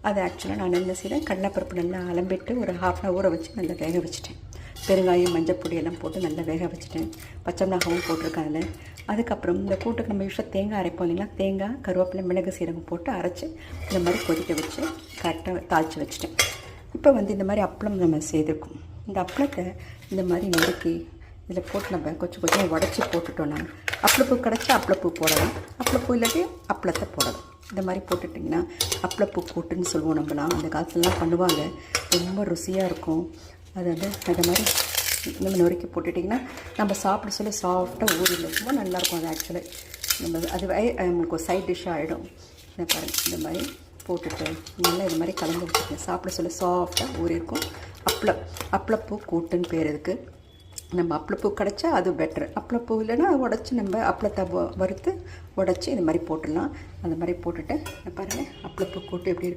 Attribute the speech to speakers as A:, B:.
A: அது ஆக்சுவலாக நான் என்ன செய்கிறேன், கடலைப்பருப்பு நல்லா அலம்பிட்டு ஒரு ஹாஃப் அன் ஊற வச்சு நல்லா வேக வச்சுட்டேன். பெருங்காயம் மஞ்சள் பொடியெல்லாம் போட்டு நல்லா வேக வச்சுட்டேன். பச்சை மிளகாவும் போட்டிருக்கேன் அதில். அதுக்கப்புறம் இந்த கூட்டுக்கு நம்ம யூஸ்வலாக தேங்காய் அரைப்போம் இல்லைங்களா, தேங்காய் கருவேப்பிலை மிளகு சீரகம் போட்டு அரைச்சி இந்த மாதிரி கொதிக்க வச்சு கரெக்டாக தாளித்து வச்சுட்டேன். இப்போ இந்த மாதிரி அப்பளம் நம்ம செய்திருக்கோம். இந்த அப்பளத்தை இந்த மாதிரி நறுக்கி இதில் போட்டு நம்ம கொஞ்சம் கொஞ்சம் உடச்சி போட்டுட்டோம். நான் அப்பளப்பூ கிடச்சா அப்பளப்பூ போடலாம், அப்பளப்பூ இல்லாட்டி அப்பளத்தை போடலாம். இந்த மாதிரி போட்டுட்டிங்கன்னா அப்பளப்பூ கூட்டுன்னு சொல்லுவோம் நம்மளாம். அந்த காலத்துலலாம் பண்ணுவாங்க, ரொம்ப ருசியாக இருக்கும். அது அந்த மாதிரி நம்ம நொறுக்கி போட்டுட்டிங்கன்னா நம்ம சாப்பிட சொல்ல சாஃப்டாக ஊறில் ரொம்ப நல்லாயிருக்கும். அது ஆக்சுவலி நம்ம அதுவே நம்மளுக்கு ஒரு சைட் டிஷ்ஷாக ஆகிடும். இதை பாருங்கள், இந்த மாதிரி போட்டுட்டு நல்லா இது மாதிரி கலந்து வச்சுருக்கேன். சாப்பிட சொல்ல சாஃப்டாக ஊறி இருக்கும். அப்பளப்பூ கூட்டுன்னு பேர் இதுக்கு. நம்ம அப்பளப்பூ கிடச்சா அது பெட்ரு. அப்பளப்பூ இல்லைன்னா உடச்சி நம்ம அப்பளத்தை வறுத்து உடச்சி இந்த மாதிரி போட்டுடலாம். அந்த மாதிரி போட்டுட்டு பாருங்கள் அப்பளப்பூ கூட்டு எப்படி